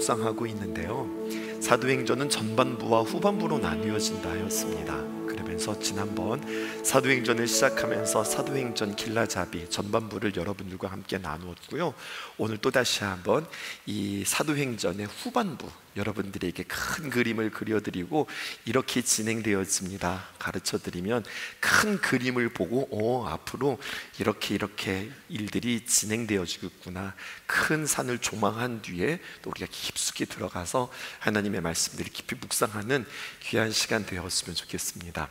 묵상하고 있는데요, 사도행전은 전반부와 후반부로 나뉘어진다 하였습니다. 그러면서 지난번 사도행전을 시작하면서 사도행전 길라잡이 전반부를 여러분들과 함께 나누었고요, 오늘 또다시 한번 이 사도행전의 후반부 여러분들에게 큰 그림을 그려드리고 이렇게 진행되어집니다. 가르쳐드리면 큰 그림을 보고 앞으로 이렇게 일들이 진행되어지겠구나, 큰 산을 조망한 뒤에 또 우리가 깊숙이 들어가서 하나님의 말씀들을 깊이 묵상하는 귀한 시간 되었으면 좋겠습니다.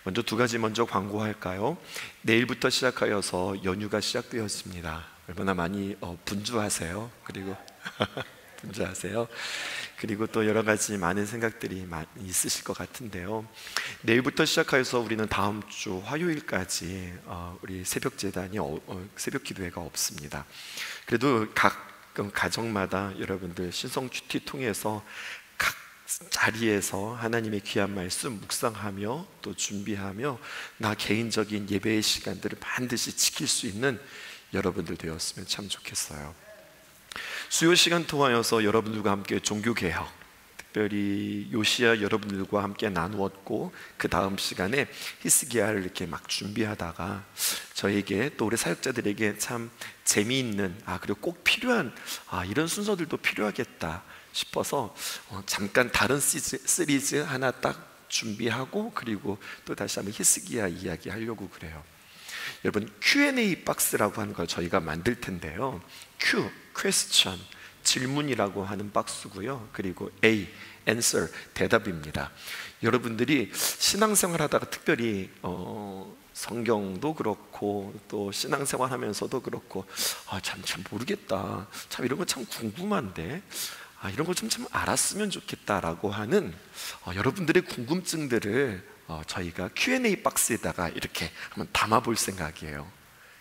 먼저 두 가지 먼저 광고할까요? 내일부터 시작하여서 연휴가 시작되었습니다. 얼마나 많이 분주하세요? 그리고 분주하세요? 그리고 또 여러 가지 많은 생각들이 많이 있으실 것 같은데요, 내일부터 시작하여서 우리는 다음 주 화요일까지 우리 새벽 재단이 새벽 기도회가 없습니다. 그래도 각 가정마다 여러분들 신성 큐티 통해서 각 자리에서 하나님의 귀한 말씀 묵상하며 또 준비하며 나 개인적인 예배의 시간들을 반드시 지킬 수 있는 여러분들 되었으면 참 좋겠어요. 수요 시간 통하여서 여러분들과 함께 종교개혁, 특별히 요시야 여러분들과 함께 나누었고, 그 다음 시간에 히스기야를 이렇게 막 준비하다가 저에게 또 우리 사역자들에게 참 재미있는 그리고 꼭 필요한 이런 순서들도 필요하겠다 싶어서 잠깐 다른 시리즈 하나 딱 준비하고, 그리고 또 다시 한번 히스기야 이야기 하려고 그래요. 여러분, Q&A 박스라고 하는 걸 저희가 만들 텐데요, Q, question, 질문이라고 하는 박스고요, 그리고 A, answer, 대답입니다. 여러분들이 신앙생활 하다가 특별히 성경도 그렇고 또 신앙생활 하면서도 그렇고 참 모르겠다, 참 이런 거 참 궁금한데 이런 거 좀 알았으면 좋겠다라고 하는 여러분들의 궁금증들을 저희가 Q&A 박스에다가 이렇게 한번 담아볼 생각이에요.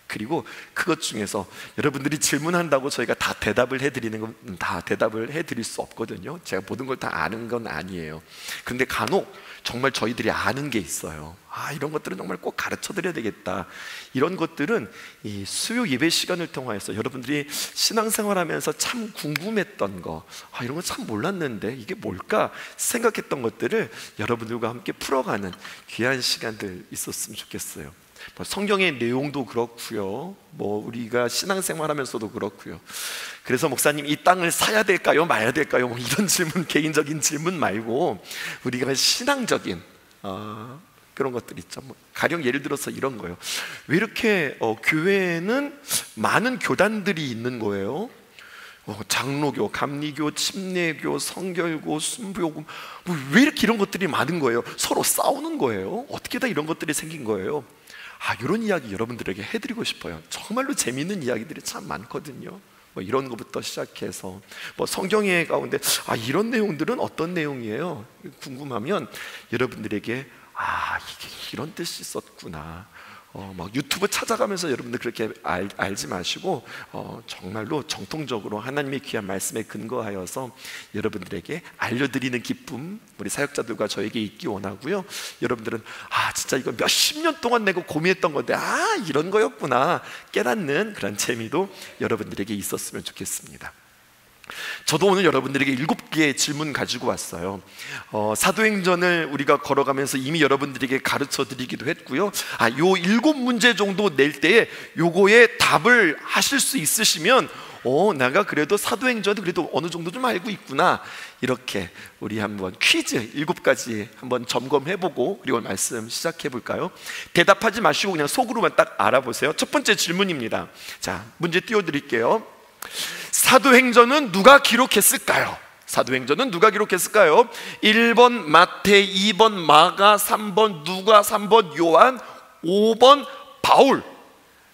그리고 그것 중에서 여러분들이 질문한다고 저희가 다 대답을 해드리는 건 다 대답을 해드릴 수 없거든요. 제가 모든 걸 다 아는 건 아니에요. 그런데 간혹 정말 저희들이 아는 게 있어요. 이런 것들은 정말 꼭 가르쳐 드려야 되겠다. 이런 것들은 이 수요 예배 시간을 통해서 여러분들이 신앙생활하면서 참 궁금했던 거, 이런 거 참 몰랐는데 이게 뭘까 생각했던 것들을 여러분들과 함께 풀어가는 귀한 시간들 있었으면 좋겠어요. 성경의 내용도 그렇고요, 우리가 신앙생활하면서도 그렇고요. 그래서 목사님, 이 땅을 사야 될까요 마야 될까요, 이런 질문, 개인적인 질문 말고 우리가 신앙적인 그런 것들 있죠. 가령 예를 들어서 이런 거예요. 왜 이렇게 교회에는 많은 교단들이 있는 거예요? 장로교, 감리교, 침례교, 성결교, 순교고 왜 이렇게 이런 것들이 많은 거예요? 서로 싸우는 거예요? 어떻게 다 이런 것들이 생긴 거예요? 이런 이야기 여러분들에게 해드리고 싶어요. 정말로 재미있는 이야기들이 참 많거든요. 이런 것부터 시작해서 성경의 가운데 이런 내용들은 어떤 내용이에요? 궁금하면 여러분들에게 이게 이런 뜻이 있었구나, 막 유튜브 찾아가면서 여러분들 그렇게 알지 마시고 정말로 정통적으로 하나님의 귀한 말씀에 근거하여서 여러분들에게 알려드리는 기쁨 우리 사역자들과 저에게 있기 원하고요. 여러분들은 진짜 이거 몇십 년 동안 내가 고민했던 건데 이런 거였구나 깨닫는 그런 재미도 여러분들에게 있었으면 좋겠습니다. 저도 오늘 여러분들에게 7개의 질문 가지고 왔어요. 사도행전을 우리가 걸어가면서 이미 여러분들에게 가르쳐 드리기도 했고요. 요 7문제 정도 낼 때에 요거에 답을 하실 수 있으시면 내가 그래도 사도행전을 그래도 어느 정도 좀 알고 있구나, 이렇게 우리 한번 퀴즈 7가지 한번 점검해보고 그리고 말씀 시작해볼까요? 대답하지 마시고 그냥 속으로만 딱 알아보세요. 첫 번째 질문입니다. 자, 문제 띄워드릴게요. 사도행전은 누가 기록했을까요? 사도행전은 누가 기록했을까요? 1번 마태, 2번 마가, 3번 누가, 3번 요한, 5번 바울.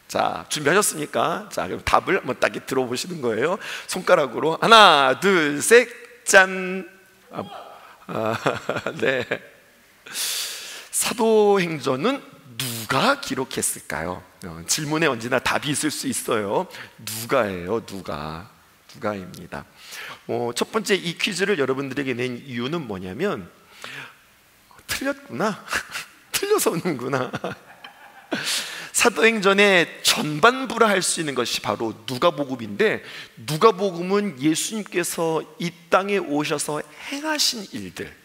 자, 준비하셨습니까? 자, 그럼 답을 한번 딱 들어보시는 거예요. 손가락으로 하나, 둘, 셋, 짠. 네. 사도행전은 누가 기록했을까요? 질문에 언제나 답이 있을 수 있어요. 누가예요, 누가입니다. 첫 번째 이 퀴즈를 여러분들에게 낸 이유는 뭐냐면 틀렸구나 틀려서 오는구나 사도행전의 전반부라 할 수 있는 것이 바로 누가복음인데, 누가복음은 예수님께서 이 땅에 오셔서 행하신 일들,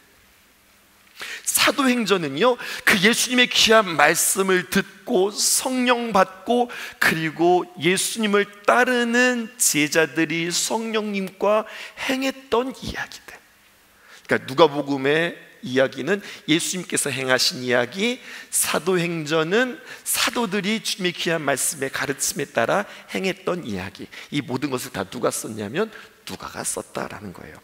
사도행전은요 그 예수님의 귀한 말씀을 듣고 성령 받고, 그리고 예수님을 따르는 제자들이 성령님과 행했던 이야기들. 그러니까 누가복음의 이야기는 예수님께서 행하신 이야기, 사도행전은 사도들이 주님의 귀한 말씀의 가르침에 따라 행했던 이야기. 이 모든 것을 다 누가 썼냐면 누가가 썼다라는 거예요.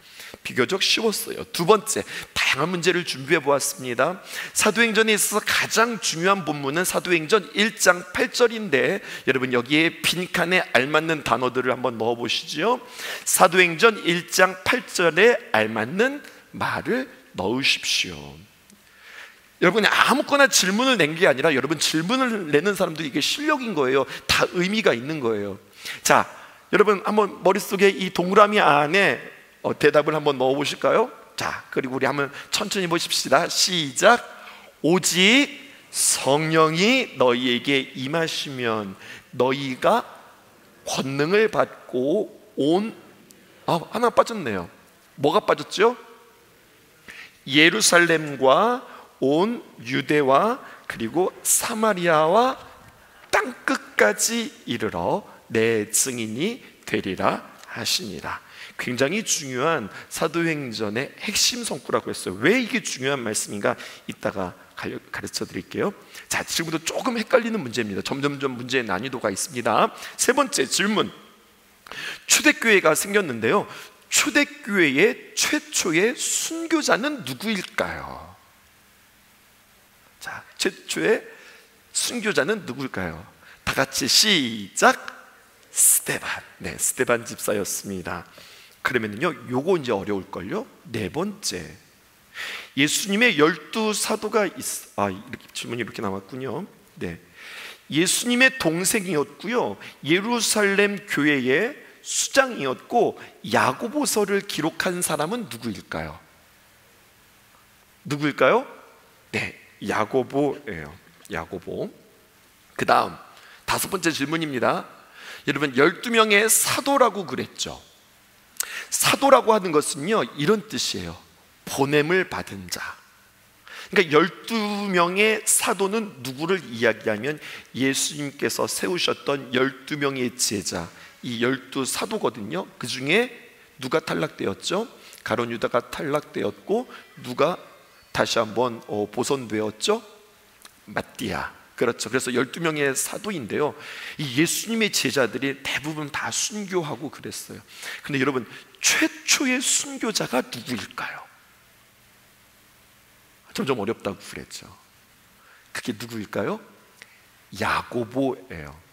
비교적 쉬웠어요. 두 번째, 다양한 문제를 준비해 보았습니다. 사도행전에 있어서 가장 중요한 본문은 사도행전 1장 8절인데, 여러분 여기에 빈칸에 알맞는 단어들을 한번 넣어 보시죠. 사도행전 1장 8절에 알맞는 말을 넣으십시오. 여러분이 아무거나 질문을 낸 게 아니라, 여러분 질문을 내는 사람도 이게 실력인 거예요. 다 의미가 있는 거예요. 자, 여러분 한번 머릿속에 이 동그라미 안에 대답을 한번 넣어 보실까요? 자, 그리고 우리 한번 천천히 보십시다. 시작. 오직 성령이 너희에게 임하시면 너희가 권능을 받고 하나 빠졌네요. 뭐가 빠졌죠? 예루살렘과 온 유대와 그리고 사마리아와 땅끝까지 이르러 내 증인이 되리라 하시니라. 굉장히 중요한 사도행전의 핵심 성구라고 했어요. 왜 이게 중요한 말씀인가 이따가 가르쳐 드릴게요. 자, 지금부터 조금 헷갈리는 문제입니다. 점점점 문제의 난이도가 있습니다. 세 번째 질문, 초대교회가 생겼는데요, 초대교회의 최초의 순교자는 누구일까요? 자, 최초의 순교자는 누구일까요? 다 같이 시작. 스데반. 네, 스데반 집사였습니다. 그러면요, 요거 이제 어려울걸요? 네 번째, 예수님의 12사도가 이렇게 질문이 이렇게 나왔군요. 네, 예수님의 동생이었고요, 예루살렘 교회의 수장이었고, 야고보서를 기록한 사람은 누구일까요? 누구일까요? 네, 야고보예요. 야고보. 그 다음 다섯 번째 질문입니다. 여러분 12명의 사도라고 그랬죠. 사도라고 하는 것은요 이런 뜻이에요. 보냄을 받은 자. 그러니까 12명의 사도는 누구를 이야기하면 예수님께서 세우셨던 12명의 제자, 이 12사도거든요. 그 중에 누가 탈락되었죠? 가룟 유다가 탈락되었고, 누가 다시 한번 보선되었죠? 마띠아. 그렇죠. 그래서 12명의 사도인데요, 이 예수님의 제자들이 대부분 다 순교하고 그랬어요. 근데 여러분, 최초의 순교자가 누구일까요? 점점 어렵다고 그랬죠. 그게 누구일까요? 야고보예요.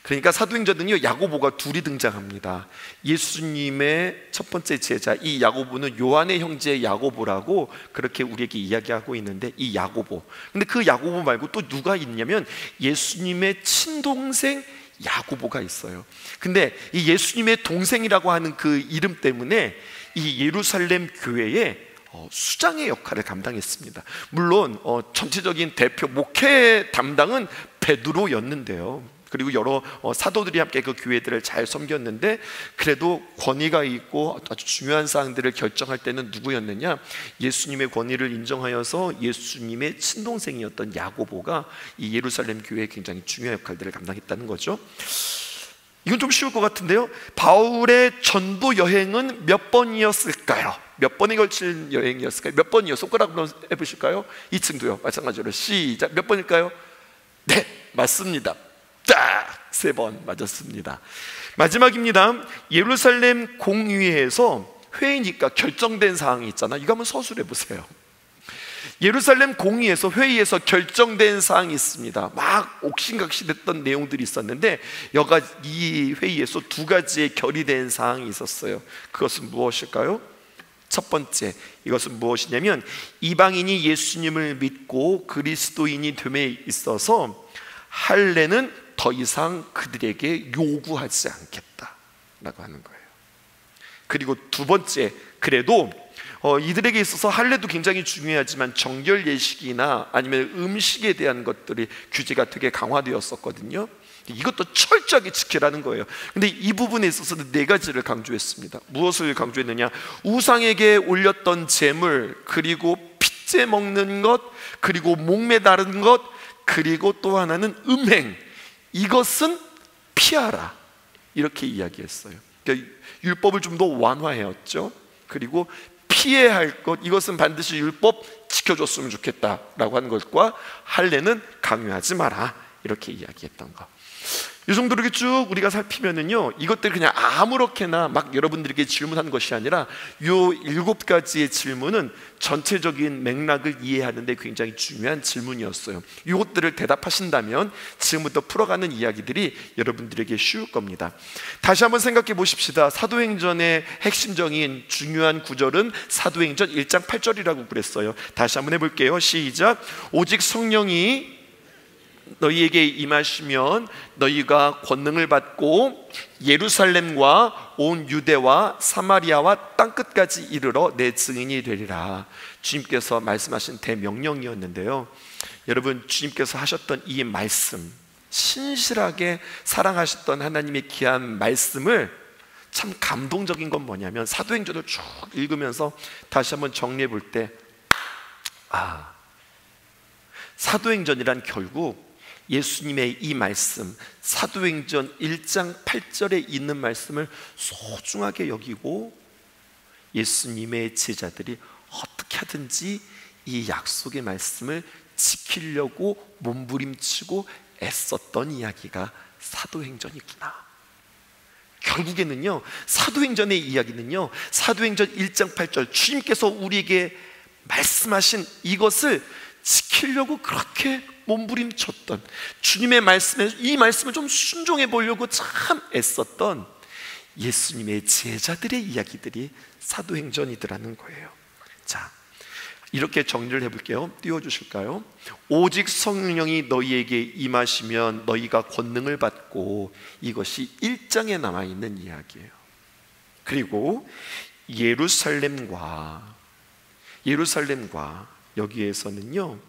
그러니까 사도행전은요 야고보가 둘이 등장합니다. 예수님의 첫 번째 제자, 이 야고보는 요한의 형제 야고보라고 그렇게 우리에게 이야기하고 있는데, 이 야고보, 근데 그 야고보 말고 또 누가 있냐면 예수님의 친동생 야고보가 있어요. 근데 이 예수님의 동생이라고 하는 그 이름 때문에 이 예루살렘 교회에 수장의 역할을 감당했습니다. 물론 전체적인 대표 목회 담당은 베드로였는데요, 그리고 여러 사도들이 함께 그 교회들을 잘 섬겼는데, 그래도 권위가 있고 아주 중요한 사항들을 결정할 때는 누구였느냐? 예수님의 권위를 인정하여서 예수님의 친동생이었던 야고보가 이 예루살렘 교회에 굉장히 중요한 역할들을 감당했다는 거죠. 이건 좀 쉬울 것 같은데요, 바울의 전도 여행은 몇 번이었을까요? 몇 번에 걸친 여행이었을까요? 몇 번이요? 손가락으로 해보실까요? 2층도요 마찬가지로 시작. 몇 번일까요? 네, 맞습니다. 딱 3번 맞았습니다. 마지막입니다. 예루살렘 공의회에서 회의니까 결정된 사항이 있잖아. 이거 한번 서술해 보세요. 예루살렘 공의회에서 회의에서 결정된 사항이 있습니다. 막 옥신각신했던 내용들이 있었는데, 이 회의에서 두 가지의 결의된 사항이 있었어요. 그것은 무엇일까요? 첫 번째, 이것은 무엇이냐면 이방인이 예수님을 믿고 그리스도인이 됨에 있어서 할례는 더 이상 그들에게 요구하지 않겠다라고 하는 거예요. 그리고 두 번째, 그래도 이들에게 있어서 할례도 굉장히 중요하지만 정결 예식이나 아니면 음식에 대한 것들이 규제가 되게 강화되었었거든요. 이것도 철저하게 지키라는 거예요. 근데 이 부분에 있어서는 네 가지를 강조했습니다. 무엇을 강조했느냐? 우상에게 올렸던 제물, 그리고 핏째 먹는 것, 그리고 목매다른 것, 그리고 또 하나는 음행, 이것은 피하라, 이렇게 이야기했어요. 그러니까 율법을 좀 더 완화해왔죠. 그리고 피해야 할 것, 이것은 반드시 율법 지켜줬으면 좋겠다라고 하는 것과 할례는 강요하지 마라, 이렇게 이야기했던 것. 이 정도로 이렇게 쭉 우리가 살피면은요, 이것들 그냥 아무렇게나 막 여러분들에게 질문한 것이 아니라 요 7가지의 질문은 전체적인 맥락을 이해하는 데 굉장히 중요한 질문이었어요. 이것들을 대답하신다면 지금부터 풀어가는 이야기들이 여러분들에게 쉬울 겁니다. 다시 한번 생각해 보십시다. 사도행전의 핵심적인 중요한 구절은 사도행전 1장 8절이라고 그랬어요. 다시 한번 해볼게요. 시작. 오직 성령이 너희에게 임하시면 너희가 권능을 받고 예루살렘과 온 유대와 사마리아와 땅끝까지 이르러 내 증인이 되리라. 주님께서 말씀하신 대명령이었는데요, 여러분, 주님께서 하셨던 이 말씀, 신실하게 사랑하셨던 하나님의 귀한 말씀을, 참 감동적인 건 뭐냐면 사도행전을 쭉 읽으면서 다시 한번 정리해 볼 때, 사도행전이란 결국 예수님의 이 말씀, 사도행전 1장 8절에 있는 말씀을 소중하게 여기고 예수님의 제자들이 어떻게 하든지 이 약속의 말씀을 지키려고 몸부림치고 애썼던 이야기가 사도행전이구나. 결국에는요, 사도행전의 이야기는요, 사도행전 1장 8절 주님께서 우리에게 말씀하신 이것을 지키려고 그렇게 몸부림쳤던, 주님의 말씀에, 이 말씀을 좀 순종해 보려고 참 애썼던 예수님의 제자들의 이야기들이 사도행전이더라는 거예요. 자, 이렇게 정리를 해볼게요. 띄워주실까요? 오직 성령이 너희에게 임하시면 너희가 권능을 받고, 이것이 1장에 남아있는 이야기예요. 그리고 예루살렘과 여기에서는요,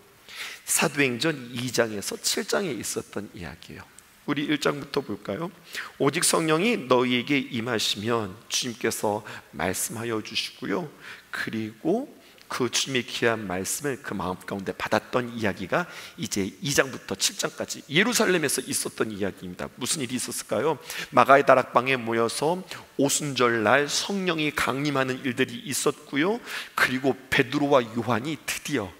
사도행전 2장에서 7장에 있었던 이야기예요. 우리 1장부터 볼까요? 오직 성령이 너희에게 임하시면, 주님께서 말씀하여 주시고요, 그리고 그 주님의 귀한 말씀을 그 마음 가운데 받았던 이야기가 이제 2장부터 7장까지 예루살렘에서 있었던 이야기입니다. 무슨 일이 있었을까요? 마가의 다락방에 모여서 오순절날 성령이 강림하는 일들이 있었고요, 그리고 베드로와 요한이 드디어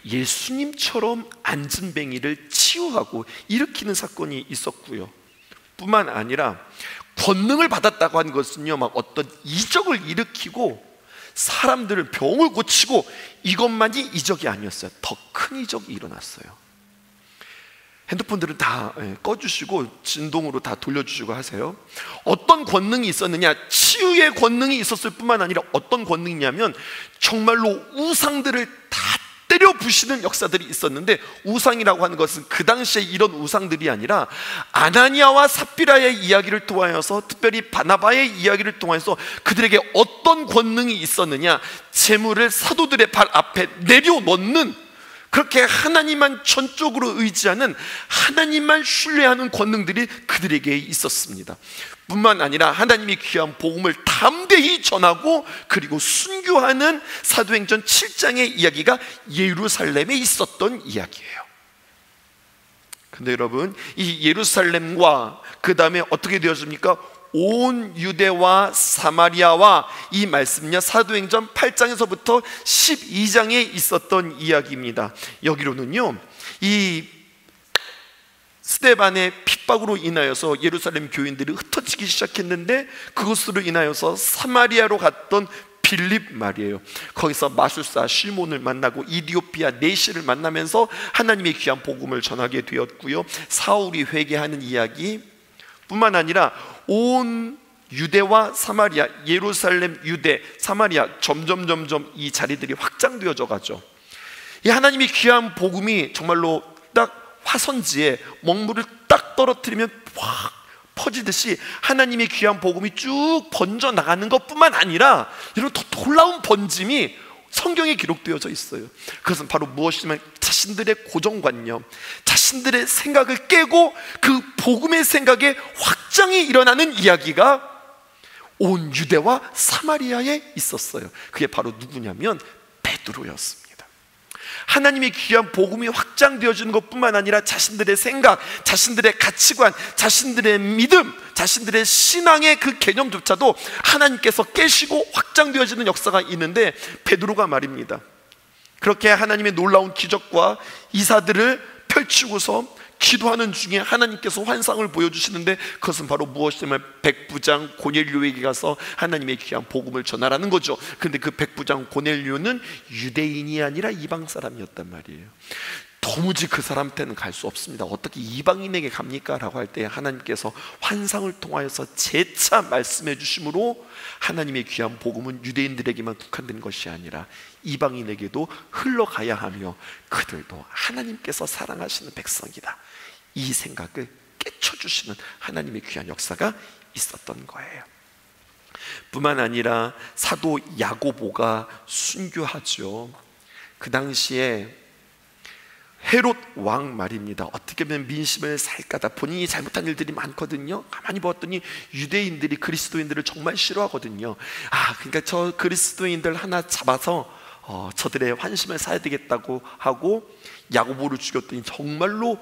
예수님처럼 안진뱅이를 치유하고 일으키는 사건이 있었고요, 뿐만 아니라 권능을 받았다고 한 것은요, 막 어떤 이적을 일으키고 사람들을 병을 고치고, 이것만이 이적이 아니었어요. 더 큰 이적이 일어났어요. 핸드폰들은 다 꺼주시고 진동으로 다 돌려주시고 하세요. 어떤 권능이 있었느냐? 치유의 권능이 있었을 뿐만 아니라 어떤 권능이냐면 정말로 우상들을 다 때려 부시는 역사들이 있었는데, 우상이라고 하는 것은 그 당시에 이런 우상들이 아니라 아나니아와 삽비라의 이야기를 통하여서, 특별히 바나바의 이야기를 통해서 그들에게 어떤 권능이 있었느냐? 재물을 사도들의 발 앞에 내려놓는, 그렇게 하나님만 전적으로 의지하는, 하나님만 신뢰하는 권능들이 그들에게 있었습니다. 뿐만 아니라 하나님의 귀한 복음을 담대히 전하고 그리고 순교하는 사도행전 7장의 이야기가 예루살렘에 있었던 이야기예요. 근데 여러분, 이 예루살렘과 그 다음에 어떻게 되었습니까? 온 유대와 사마리아와, 이 말씀은요, 사도행전 8장에서부터 12장에 있었던 이야기입니다. 여기로는요, 이 스데반의 핍박으로 인하여서 예루살렘 교인들이 흩어지기 시작했는데, 그것으로 인하여서 사마리아로 갔던 빌립 말이에요. 거기서 마술사 시몬을 만나고 이디오피아 네시를 만나면서 하나님의 귀한 복음을 전하게 되었고요, 사울이 회개하는 이야기 뿐만 아니라 온 유대와 사마리아, 예루살렘, 유대, 사마리아, 점점 이 자리들이 확장되어져 가죠. 이 하나님의 귀한 복음이 정말로 딱 화선지에 먹물을 딱 떨어뜨리면 확 퍼지듯이 하나님의 귀한 복음이 쭉 번져나가는 것뿐만 아니라 이런 더 놀라운 번짐이 성경에 기록되어져 있어요. 그것은 바로 무엇이냐면 자신들의 고정관념, 자신들의 생각을 깨고 그 복음의 생각에 확장이 일어나는 이야기가 온 유대와 사마리아에 있었어요. 그게 바로 누구냐면 베드로였습니다. 하나님의 귀한 복음이 확장되어지는 것뿐만 아니라 자신들의 생각, 자신들의 가치관, 자신들의 믿음, 자신들의 신앙의 그 개념조차도 하나님께서 깨시고 확장되어지는 역사가 있는데, 베드로가 말입니다, 그렇게 하나님의 놀라운 기적과 이사들을 펼치고서 기도하는 중에 하나님께서 환상을 보여주시는데, 그것은 바로 무엇이냐면 백부장 고넬료에게 가서 하나님의 귀한 복음을 전하라는 거죠. 그런데 그 백부장 고넬료는 유대인이 아니라 이방 사람이었단 말이에요. 도무지 그 사람한테는 갈 수 없습니다. 어떻게 이방인에게 갑니까? 라고 할 때 하나님께서 환상을 통하여서 재차 말씀해 주심으로 하나님의 귀한 복음은 유대인들에게만 국한된 것이 아니라 이방인에게도 흘러가야 하며 그들도 하나님께서 사랑하시는 백성이다, 이 생각을 깨쳐주시는 하나님의 귀한 역사가 있었던 거예요. 뿐만 아니라 사도 야고보가 순교하죠. 그 당시에 헤롯 왕 말입니다, 어떻게 보면 민심을 살까다 본인이 잘못한 일들이 많거든요. 가만히 보았더니 유대인들이 그리스도인들을 정말 싫어하거든요. 그러니까 저 그리스도인들 하나 잡아서 저들의 환심을 사야 되겠다고 하고 야고보를 죽였더니 정말로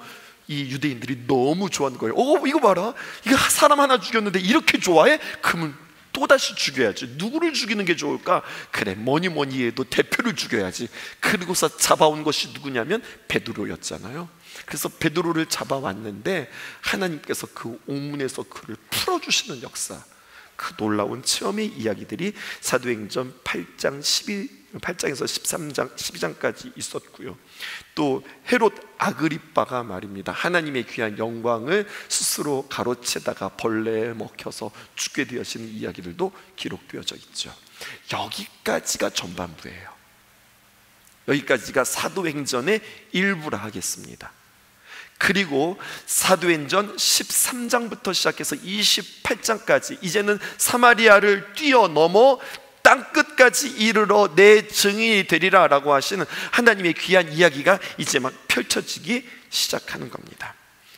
이 유대인들이 너무 좋아하는 거예요. 이거 봐라, 이거 사람 하나 죽였는데 이렇게 좋아해? 그러면 또다시 죽여야지. 누구를 죽이는 게 좋을까? 그래, 뭐니 해도 대표를 죽여야지. 그리고서 잡아온 것이 누구냐면 베드로였잖아요. 그래서 베드로를 잡아왔는데 하나님께서 그 옥문에서 그를 풀어주시는 역사, 그 놀라운 체험의 이야기들이 사도행전 8장에서 13장, 12장까지 있었고요. 또 헤롯 아그리빠가 말입니다, 하나님의 귀한 영광을 스스로 가로채다가 벌레에 먹혀서 죽게 되어지는 이야기들도 기록되어져 있죠. 여기까지가 전반부예요. 여기까지가 사도행전의 일부라 하겠습니다. 그리고 사도행전 13장부터 시작해서 28장까지 이제는 사마리아를 뛰어넘어 땅끝까지 이르러 내 증인이 되리라 라고 하시는 하나님의 귀한 이야기가 이제 막 펼쳐지기 시작하는 겁니다.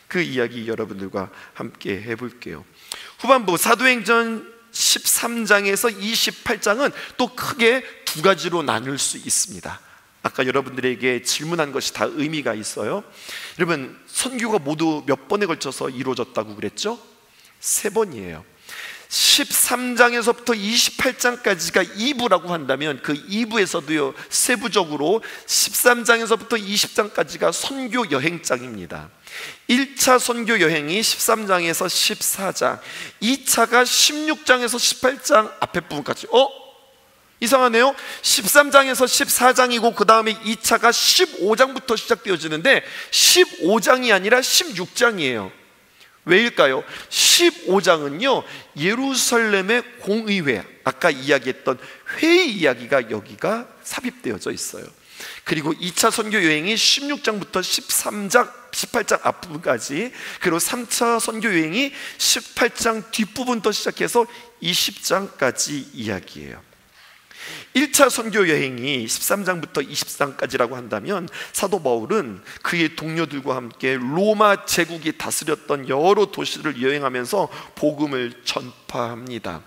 그 이야기 여러분들과 함께 해볼게요. 후반부 사도행전 13장에서 28장은 또 크게 두 가지로 나눌 수 있습니다. 아까 여러분들에게 질문한 것이 다 의미가 있어요. 여러분, 선교가 모두 몇 번에 걸쳐서 이루어졌다고 그랬죠? 3번이에요 13장에서부터 28장까지가 2부라고 한다면 그 2부에서도요 세부적으로 13장에서부터 20장까지가 선교 여행장입니다. 1차 선교 여행이 13장에서 14장, 2차가 16장에서 18장 앞에 부분까지. 이상하네요. 13장에서 14장이고 그 다음에 2차가 15장부터 시작되어지는데 15장이 아니라 16장이에요. 왜일까요? 15장은요 예루살렘의 공의회, 아까 이야기했던 회의 이야기가 여기가 삽입되어져 있어요. 그리고 2차 선교 여행이 16장부터 18장 앞부분까지, 그리고 3차 선교 여행이 18장 뒷부분부터 시작해서 20장까지 이야기예요. 1차 선교 여행이 13장부터 20장까지라고 한다면 사도 바울은 그의 동료들과 함께 로마 제국이 다스렸던 여러 도시를 여행하면서 복음을 전파합니다.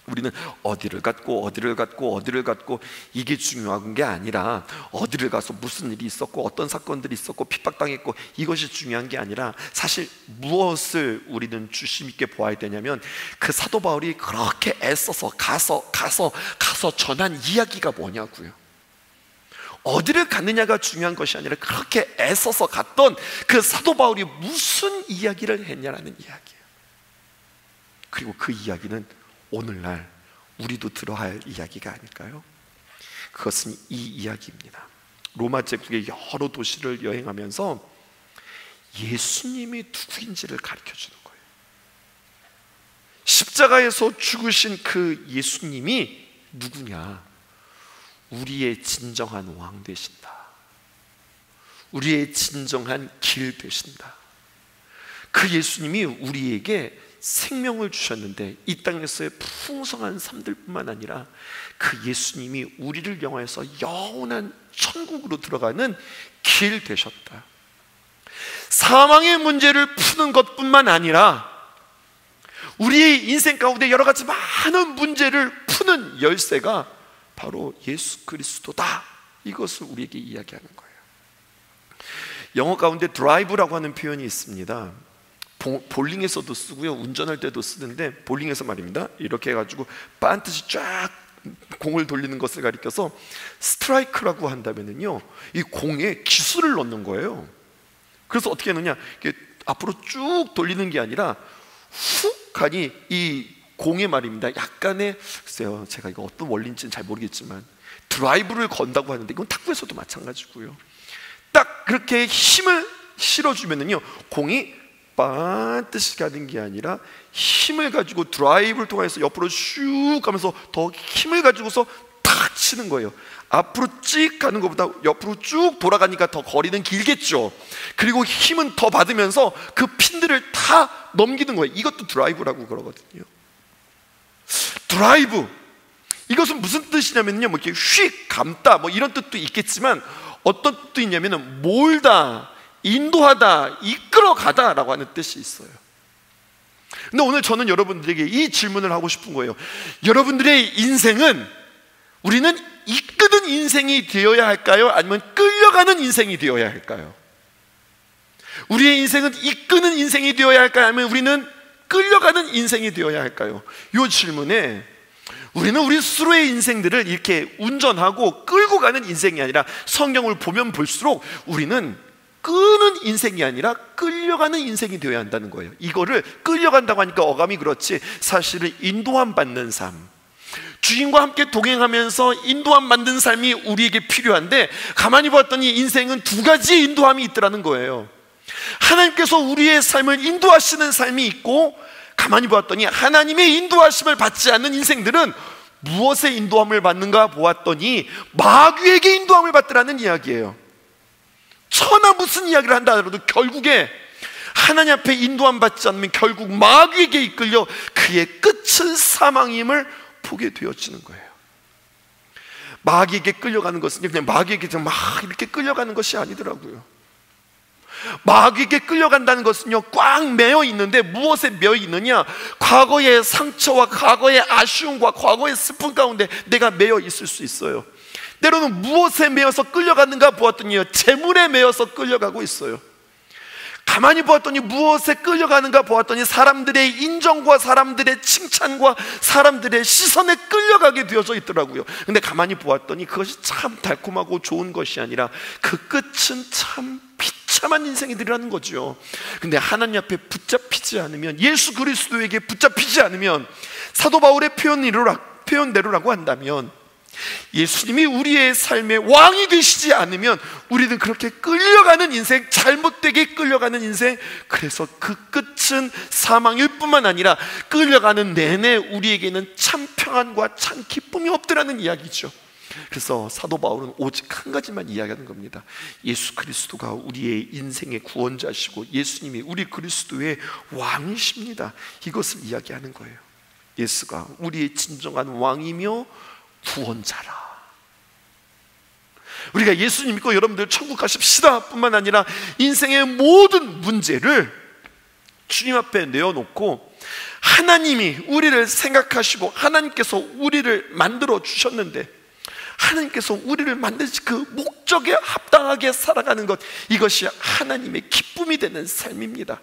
우리는 어디를 갔고 이게 중요한 게 아니라 어디를 가서 무슨 일이 있었고 어떤 사건들이 있었고 핍박당했고 이것이 중요한 게 아니라 사실 무엇을 우리는 주심 있게 보아야 되냐면 그 사도 바울이 그렇게 애써서 가서 전한 이야기가 뭐냐고요. 어디를 갔느냐가 중요한 것이 아니라 그렇게 애써서 갔던 그 사도 바울이 무슨 이야기를 했냐라는 이야기예요. 그리고 그 이야기는 오늘날 우리도 들어야 할 이야기가 아닐까요? 그것은 이 이야기입니다. 로마 제국의 여러 도시를 여행하면서 예수님이 누구인지를 가르쳐주는 거예요. 십자가에서 죽으신 그 예수님이 누구냐? 우리의 진정한 왕 되신다. 우리의 진정한 길 되신다. 그 예수님이 우리에게 생명을 주셨는데 이 땅에서의 풍성한 삶들뿐만 아니라 그 예수님이 우리를 영화해서 영원한 천국으로 들어가는 길 되셨다. 사망의 문제를 푸는 것뿐만 아니라 우리의 인생 가운데 여러 가지 많은 문제를 푸는 열쇠가 바로 예수 그리스도다. 이것을 우리에게 이야기하는 거예요. 영어 가운데 드라이브라고 하는 표현이 있습니다. 볼링에서도 쓰고요, 운전할 때도 쓰는데, 볼링에서 말입니다, 이렇게 해가지고 반듯이 쫙 공을 돌리는 것을 가리켜서 스트라이크라고 한다면은요, 이 공에 기술을 넣는 거예요. 그래서 어떻게 하느냐, 이렇게 앞으로 쭉 돌리는 게 아니라 훅 가니 이 공에 말입니다, 약간의, 글쎄요, 제가 이거 어떤 원리인지는 잘 모르겠지만 드라이브를 건다고 하는데, 이건 탁구에서도 마찬가지고요. 딱 그렇게 힘을 실어주면은요, 공이 반듯이 가는 게 아니라 힘을 가지고 드라이브를 통해서 옆으로 슉 가면서 더 힘을 가지고서 탁 치는 거예요. 앞으로 찍 가는 것보다 옆으로 쭉 돌아가니까 더 거리는 길겠죠. 그리고 힘은 더 받으면서 그 핀들을 다 넘기는 거예요. 이것도 드라이브라고 그러거든요. 드라이브, 이것은 무슨 뜻이냐면요, 뭐 이렇게 휙 감다 뭐 이런 뜻도 있겠지만, 어떤 뜻도 있냐면은 몰다, 인도하다, 이끌어가다 라고 하는 뜻이 있어요. 근데 오늘 저는 여러분들에게 이 질문을 하고 싶은 거예요. 여러분들의 인생은, 우리는 이끄는 인생이 되어야 할까요? 아니면 끌려가는 인생이 되어야 할까요? 우리의 인생은 이끄는 인생이 되어야 할까요? 아니면 우리는 끌려가는 인생이 되어야 할까요? 이 질문에 우리는 우리 스스로의 인생들을 이렇게 운전하고 끌고 가는 인생이 아니라, 성경을 보면 볼수록 우리는 끄는 인생이 아니라 끌려가는 인생이 되어야 한다는 거예요. 이거를 끌려간다고 하니까 어감이 그렇지, 사실은 인도함 받는 삶, 주인과 함께 동행하면서 인도함 받는 삶이 우리에게 필요한데, 가만히 봤더니 인생은 두 가지 인도함이 있더라는 거예요. 하나님께서 우리의 삶을 인도하시는 삶이 있고, 가만히 보았더니 하나님의 인도하심을 받지 않는 인생들은 무엇의 인도함을 받는가 보았더니 마귀에게 인도함을 받더라는 이야기예요. 천하 무슨 이야기를 한다 하더라도 결국에 하나님 앞에 인도함 받지 않으면 결국 마귀에게 이끌려 그의 끝은 사망임을 보게 되어지는 거예요. 마귀에게 끌려가는 것은 그냥 마귀에게 막 이렇게 끌려가는 것이 아니더라고요. 마귀에게 끌려간다는 것은요, 꽉 매여 있는데 무엇에 매여 있느냐? 과거의 상처와 과거의 아쉬움과 과거의 슬픔 가운데 내가 매여 있을 수 있어요. 때로는 무엇에 매여서 끌려가는가 보았더니요, 재물에 매여서 끌려가고 있어요. 가만히 보았더니 무엇에 끌려가는가 보았더니 사람들의 인정과 사람들의 칭찬과 사람들의 시선에 끌려가게 되어져 있더라고요. 근데 가만히 보았더니 그것이 참 달콤하고 좋은 것이 아니라 그 끝은 참 비참한 인생이들이라는 거죠. 근데 하나님 앞에 붙잡히지 않으면, 예수 그리스도에게 붙잡히지 않으면, 사도 바울의 표현대로라고 한다면, 예수님이 우리의 삶의 왕이 되시지 않으면 우리는 그렇게 끌려가는 인생, 잘못되게 끌려가는 인생, 그래서 그 끝은 사망일 뿐만 아니라 끌려가는 내내 우리에게는 참 평안과 참 기쁨이 없더라는 이야기죠. 그래서 사도 바울은 오직 한 가지만 이야기하는 겁니다. 예수 그리스도가 우리의 인생의 구원자시고 예수님이 우리 그리스도의 왕이십니다. 이것을 이야기하는 거예요. 예수가 우리의 진정한 왕이며 구원자라. 우리가 예수님 믿고 여러분들 천국 가십시다 뿐만 아니라 인생의 모든 문제를 주님 앞에 내어놓고, 하나님이 우리를 생각하시고 하나님께서 우리를 만들어 주셨는데, 하나님께서 우리를 만드신 그 목적에 합당하게 살아가는 것, 이것이 하나님의 기쁨이 되는 삶입니다.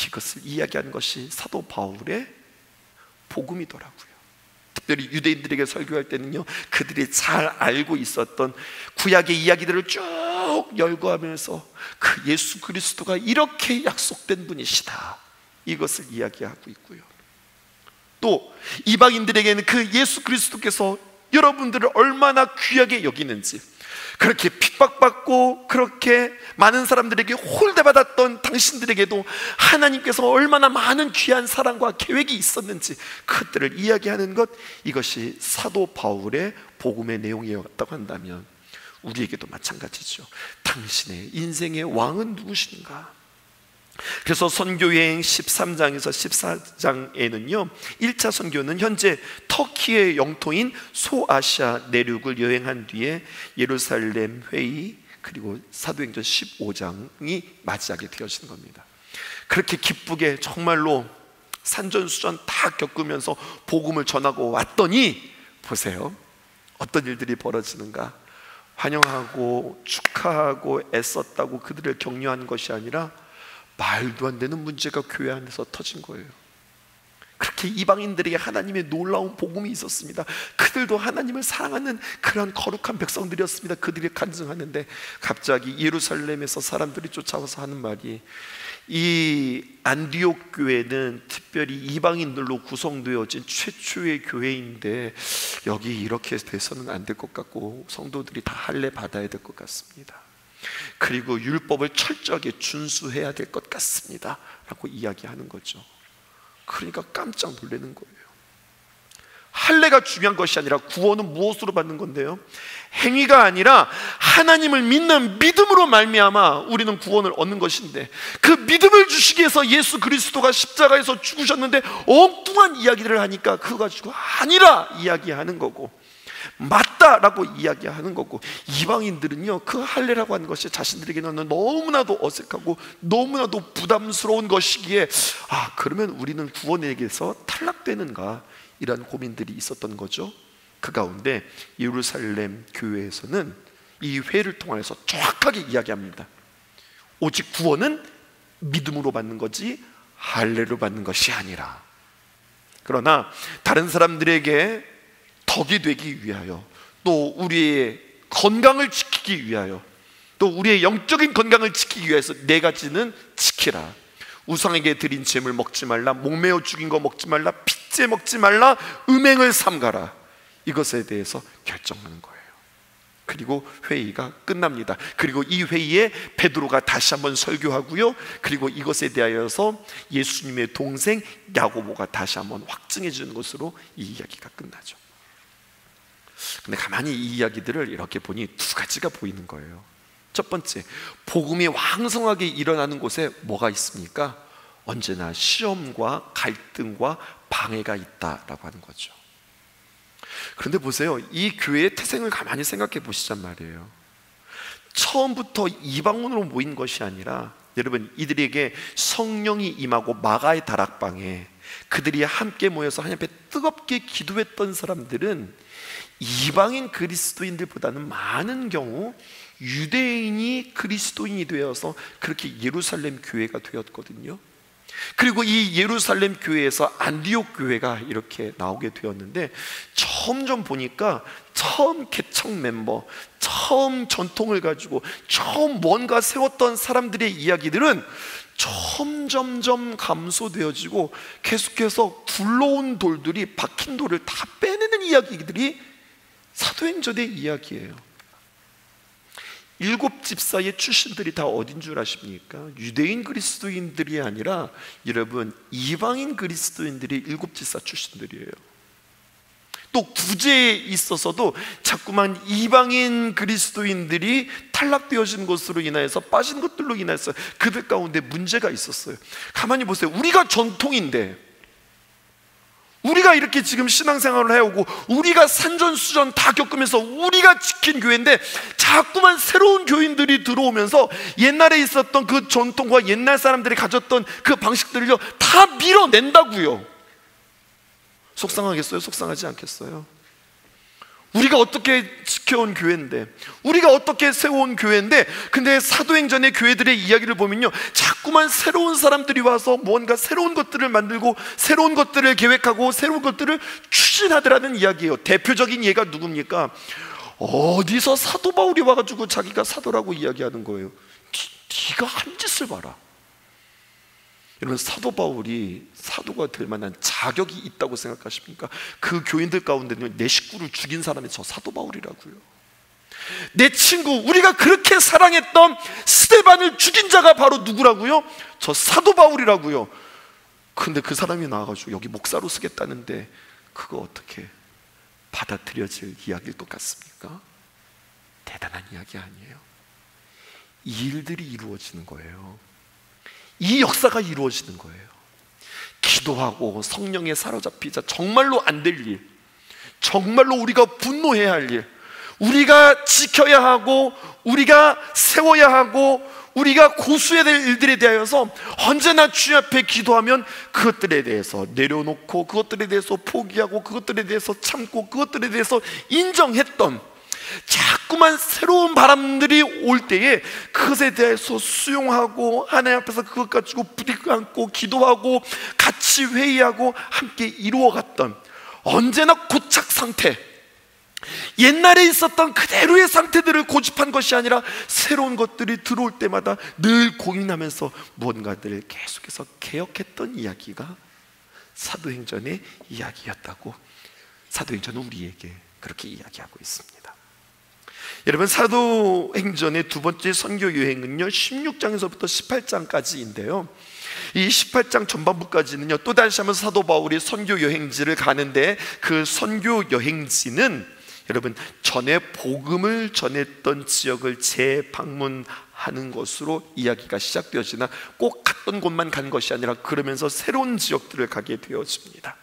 이것을 이야기하는 것이 사도 바울의 복음이더라고요. 특별히 유대인들에게 설교할 때는요, 그들이 잘 알고 있었던 구약의 이야기들을 쭉 열거하면서 그 예수 그리스도가 이렇게 약속된 분이시다, 이것을 이야기하고 있고요. 또 이방인들에게는 그 예수 그리스도께서 여러분들을 얼마나 귀하게 여기는지, 그렇게 핍박받고 그렇게 많은 사람들에게 홀대받았던 당신들에게도 하나님께서 얼마나 많은 귀한 사랑과 계획이 있었는지 그것들을 이야기하는 것, 이것이 사도 바울의 복음의 내용이었다고 한다면 우리에게도 마찬가지죠. 당신의 인생의 왕은 누구신가? 그래서 선교여행 13장에서 14장에는요 1차 선교는 현재 터키의 영토인 소아시아 내륙을 여행한 뒤에 예루살렘 회의 그리고 사도행전 15장이 맞이하게 되어지는 겁니다. 그렇게 기쁘게 정말로 산전수전 다 겪으면서 복음을 전하고 왔더니 보세요, 어떤 일들이 벌어지는가. 환영하고 축하하고 애썼다고 그들을 격려한 것이 아니라 말도 안 되는 문제가 교회 안에서 터진 거예요. 그렇게 이방인들에게 하나님의 놀라운 복음이 있었습니다. 그들도 하나님을 사랑하는 그런 거룩한 백성들이었습니다. 그들이 간증하는데 갑자기 예루살렘에서 사람들이 쫓아와서 하는 말이, 이 안디옥 교회는 특별히 이방인들로 구성되어진 최초의 교회인데 여기 이렇게 돼서는 안 될 것 같고 성도들이 다 할례 받아야 될 것 같습니다. 그리고 율법을 철저하게 준수해야 될 것 같습니다 라고 이야기하는 거죠. 그러니까 깜짝 놀라는 거예요. 할례가 중요한 것이 아니라 구원은 무엇으로 받는 건데요? 행위가 아니라 하나님을 믿는 믿음으로 말미암아 우리는 구원을 얻는 것인데, 그 믿음을 주시기 위해서 예수 그리스도가 십자가에서 죽으셨는데 엉뚱한 이야기를 하니까 그거 가지고 아니라 이야기하는 거고 맞다라고 이야기하는 거고, 이방인들은요 그 할례라고 하는 것이 자신들에게는 너무나도 어색하고 너무나도 부담스러운 것이기에 그러면 우리는 구원에게서 탈락되는가, 이런 고민들이 있었던 거죠. 그 가운데 예루살렘 교회에서는 이 회를 통해서 정확하게 이야기합니다. 오직 구원은 믿음으로 받는 거지 할례로 받는 것이 아니라, 그러나 다른 사람들에게 덕이 되기 위하여, 또 우리의 건강을 지키기 위하여, 또 우리의 영적인 건강을 지키기 위해서 네 가지는 지키라. 우상에게 드린 제물 먹지 말라, 목매어 죽인 거 먹지 말라, 핏째 먹지 말라, 음행을 삼가라. 이것에 대해서 결정하는 거예요. 그리고 회의가 끝납니다. 그리고 이 회의에 베드로가 다시 한번 설교하고요, 그리고 이것에 대하여서 예수님의 동생 야고보가 다시 한번 확증해 주는 것으로 이 이야기가 끝나죠. 근데 가만히 이 이야기들을 이렇게 보니 두 가지가 보이는 거예요. 첫 번째, 복음이 왕성하게 일어나는 곳에 뭐가 있습니까? 언제나 시험과 갈등과 방해가 있다라고 하는 거죠. 그런데 보세요, 이 교회의 태생을 가만히 생각해 보시란 말이에요. 처음부터 이방원으로 모인 것이 아니라, 여러분, 이들에게 성령이 임하고 마가의 다락방에 그들이 함께 모여서 하나님 앞에 뜨겁게 기도했던 사람들은 이방인 그리스도인들보다는 많은 경우 유대인이 그리스도인이 되어서 그렇게 예루살렘 교회가 되었거든요. 그리고 이 예루살렘 교회에서 안디옥 교회가 이렇게 나오게 되었는데, 점점 보니까 처음 개척 멤버, 처음 전통을 가지고 처음 뭔가 세웠던 사람들의 이야기들은 점점점 감소되어지고 계속해서 굴러온 돌들이, 박힌 돌을 다 빼내는 이야기들이 사도행전의 이야기예요. 7 집사의 출신들이 다 어딘 줄 아십니까? 유대인 그리스도인들이 아니라 여러분, 이방인 그리스도인들이 7 집사 출신들이에요. 또 구제에 있어서도 자꾸만 이방인 그리스도인들이 탈락되어진 것으로 인하여서, 빠진 것들로 인해서 그들 가운데 문제가 있었어요. 가만히 보세요. 우리가 전통인데, 우리가 이렇게 지금 신앙생활을 해오고 우리가 산전수전 다 겪으면서 우리가 지킨 교회인데, 자꾸만 새로운 교인들이 들어오면서 옛날에 있었던 그 전통과 옛날 사람들이 가졌던 그 방식들을요 다 밀어낸다고요. 속상하겠어요? 속상하지 않겠어요? 우리가 어떻게 지켜온 교회인데, 우리가 어떻게 세워온 교회인데, 근데 사도행전의 교회들의 이야기를 보면요, 자꾸만 새로운 사람들이 와서 뭔가 새로운 것들을 만들고 새로운 것들을 계획하고 새로운 것들을 추진하더라는 이야기예요. 대표적인 예가 누굽니까? 어디서 사도 바울이 와가지고 자기가 사도라고 이야기하는 거예요. 네가 한 짓을 봐라. 여러분, 사도 바울이 사도가 될 만한 자격이 있다고 생각하십니까? 그 교인들 가운데는 내 식구를 죽인 사람이 저 사도 바울이라고요. 내 친구, 우리가 그렇게 사랑했던 스데반을 죽인 자가 바로 누구라고요? 저 사도 바울이라고요. 근데 그 사람이 나와가지고 여기 목사로 쓰겠다는데 그거 어떻게 받아들여질 이야기일 것 같습니까? 대단한 이야기 아니에요? 이 일들이 이루어지는 거예요. 이 역사가 이루어지는 거예요. 기도하고 성령에 사로잡히자 정말로 안 될 일, 정말로 우리가 분노해야 할 일, 우리가 지켜야 하고 우리가 세워야 하고 우리가 고수해야 될 일들에 대하여서 언제나 주님 앞에 기도하면 그것들에 대해서 내려놓고, 그것들에 대해서 포기하고, 그것들에 대해서 참고, 그것들에 대해서 인정했던, 자꾸만 새로운 바람들이 올 때에 그것에 대해서 수용하고 하나님 앞에서 그것 가지고 부딪혀 안고 기도하고 같이 회의하고 함께 이루어갔던, 언제나 고착 상태, 옛날에 있었던 그대로의 상태들을 고집한 것이 아니라 새로운 것들이 들어올 때마다 늘 고민하면서 무언가들을 계속해서 개혁했던 이야기가 사도행전의 이야기였다고 사도행전은 우리에게 그렇게 이야기하고 있습니다. 여러분, 사도행전의 두 번째 선교 여행은요 16장에서부터 18장까지인데요 이 18장 전반부까지는요 또다시 한번 사도 바울이 선교 여행지를 가는데, 그 선교 여행지는 여러분 전에 복음을 전했던 지역을 재방문하는 것으로 이야기가 시작되어지나 꼭 갔던 곳만 간 것이 아니라 그러면서 새로운 지역들을 가게 되어집니다.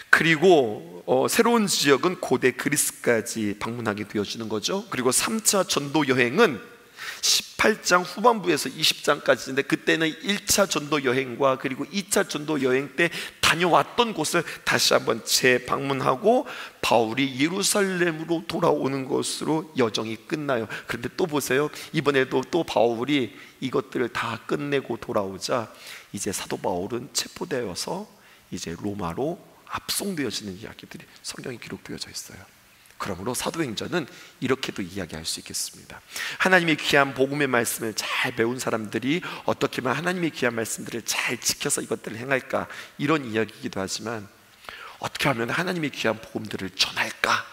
그리고 새로운 지역은 고대 그리스까지 방문하게 되어지는 거죠. 그리고 3차 전도 여행은 18장 후반부에서 20장까지인데, 그때는 1차 전도 여행과 그리고 2차 전도 여행 때 다녀왔던 곳을 다시 한번 재방문하고 바울이 예루살렘으로 돌아오는 것으로 여정이 끝나요. 그런데 또 보세요, 이번에도 또 바울이 이것들을 다 끝내고 돌아오자 이제 사도 바울은 체포되어서 이제 로마로 압송되어지는 이야기들이 성경에 기록되어져 있어요. 그러므로 사도행전은 이렇게도 이야기할 수 있겠습니다. 하나님의 귀한 복음의 말씀을 잘 배운 사람들이 어떻게 하면 하나님의 귀한 말씀들을 잘 지켜서 이것들을 행할까, 이런 이야기이기도 하지만 어떻게 하면 하나님의 귀한 복음들을 전할까,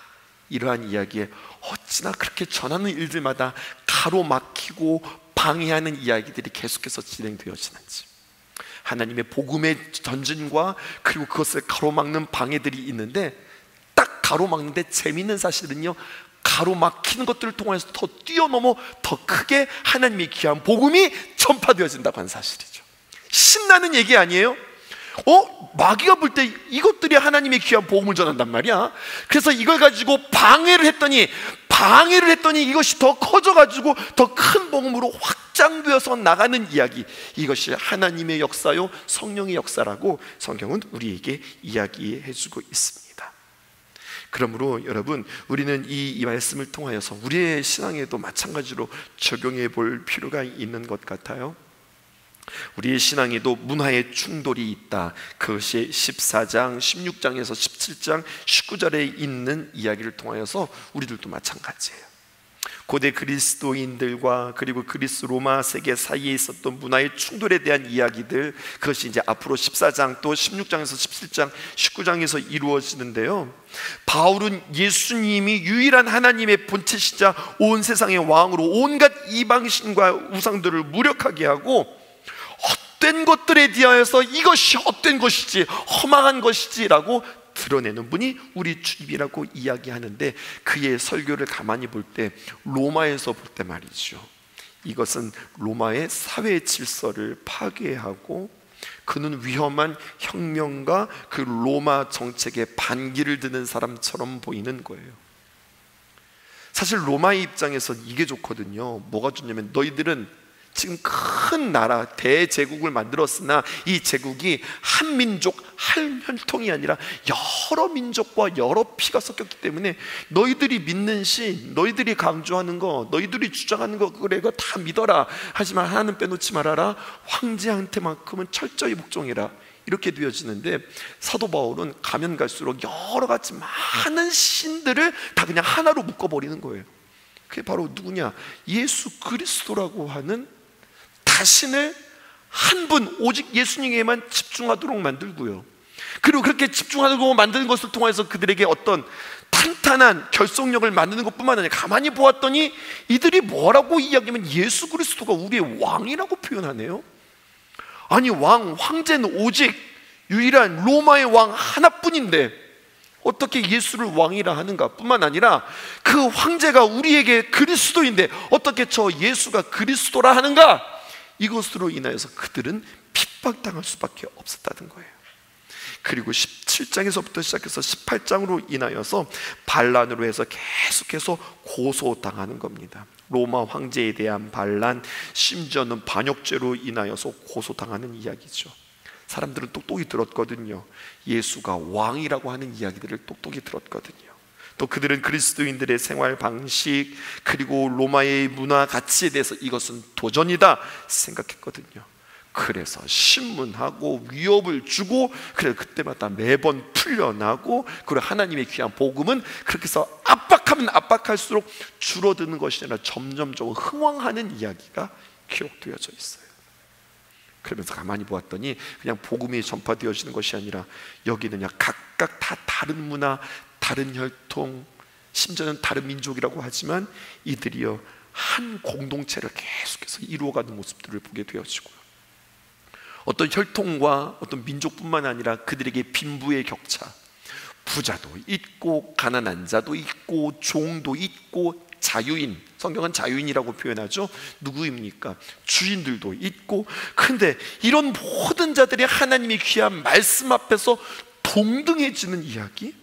이러한 이야기에 어찌나 그렇게 전하는 일들마다 가로막히고 방해하는 이야기들이 계속해서 진행되어지는지, 하나님의 복음의 전진과 그리고 그것을 가로막는 방해들이 있는데, 딱 가로막는데 재미있는 사실은요 가로막히는 것들을 통해서 더 뛰어넘어 더 크게 하나님의 귀한 복음이 전파되어진다고 하는 사실이죠. 신나는 얘기 아니에요? 마귀가 볼 때 이것들이 하나님의 귀한 복음을 전한단 말이야. 그래서 이걸 가지고 방해를 했더니 이것이 더 커져가지고 더 큰 복음으로 확장되어서 나가는 이야기, 이것이 하나님의 역사요 성령의 역사라고 성경은 우리에게 이야기해주고 있습니다. 그러므로 여러분, 우리는 이 말씀을 통하여서 우리의 신앙에도 마찬가지로 적용해 볼 필요가 있는 것 같아요. 우리의 신앙에도 문화의 충돌이 있다. 그것이 14장, 16장에서 17장, 19절에 있는 이야기를 통하여서 우리들도 마찬가지예요. 고대 그리스도인들과 그리고 그리스 로마 세계 사이에 있었던 문화의 충돌에 대한 이야기들, 그것이 이제 앞으로 14장 또 16장에서 17장 19장에서 이루어지는데요, 바울은 예수님이 유일한 하나님의 본체시자 온 세상의 왕으로 온갖 이방신과 우상들을 무력하게 하고 헛된 것들에 대하여서 이것이 헛된 것이지 허망한 것이지 라고 드러내는 분이 우리 주님이라고 이야기하는데, 그의 설교를 가만히 볼 때 로마에서 볼 때 말이죠, 이것은 로마의 사회 질서를 파괴하고 그는 위험한 혁명가 그 로마 정책에 반기를 드는 사람처럼 보이는 거예요. 사실 로마의 입장에서 이게 좋거든요. 뭐가 좋냐면, 너희들은 지금 큰 나라 대제국을 만들었으나 이 제국이 한 민족 한 혈통이 아니라 여러 민족과 여러 피가 섞였기 때문에 너희들이 믿는 신, 너희들이 강조하는 거, 너희들이 주장하는 거, 그래 이거 다 믿어라. 하지만 하나는 빼놓지 말아라. 황제한테만큼은 철저히 복종해라. 이렇게 되어지는데, 사도 바울은 가면 갈수록 여러 가지 많은 신들을 다 그냥 하나로 묶어버리는 거예요. 그게 바로 누구냐? 예수 그리스도라고 하는 자신을 한 분, 오직 예수님에게만 집중하도록 만들고요, 그리고 그렇게 집중하도록 만드는 것을 통해서 그들에게 어떤 탄탄한 결속력을 만드는 것뿐만 아니라, 가만히 보았더니 이들이 뭐라고 이야기하면 예수 그리스도가 우리의 왕이라고 표현하네요. 아니, 황제는 오직 유일한 로마의 왕 하나뿐인데 어떻게 예수를 왕이라 하는가? 뿐만 아니라 그 황제가 우리에게 그리스도인데 어떻게 저 예수가 그리스도라 하는가? 이것으로 인하여서 그들은 핍박당할 수밖에 없었다는 거예요. 그리고 17장에서부터 시작해서 18장으로 인하여서 반란으로 해서 계속해서 고소당하는 겁니다. 로마 황제에 대한 반란, 심지어는 반역죄로 인하여서 고소당하는 이야기죠. 사람들은 똑똑히 들었거든요. 예수가 왕이라고 하는 이야기들을 똑똑히 들었거든요. 또 그들은 그리스도인들의 생활 방식, 그리고 로마의 문화 가치에 대해서 이것은 도전이다 생각했거든요. 그래서 신문하고 위협을 주고, 그래 그때마다 매번 풀려나고, 그리고 하나님의 귀한 복음은 그렇게 해서 압박하면 압박할수록 줄어드는 것이 아니라 점점점 흥왕하는 이야기가 기록되어져 있어요. 그러면서 가만히 보았더니 그냥 복음이 전파되어지는 것이 아니라 여기는요 각각 다 다른 문화, 다른 혈통, 심지어는 다른 민족이라고 하지만 이들이요 한 공동체를 계속해서 이루어가는 모습들을 보게 되어지고요. 어떤 혈통과 어떤 민족뿐만 아니라 그들에게 빈부의 격차, 부자도 있고 가난한 자도 있고 종도 있고 자유인, 성경은 자유인이라고 표현하죠. 누구입니까? 주인들도 있고. 근데 이런 모든 자들이 하나님의 귀한 말씀 앞에서 동등해지는 이야기,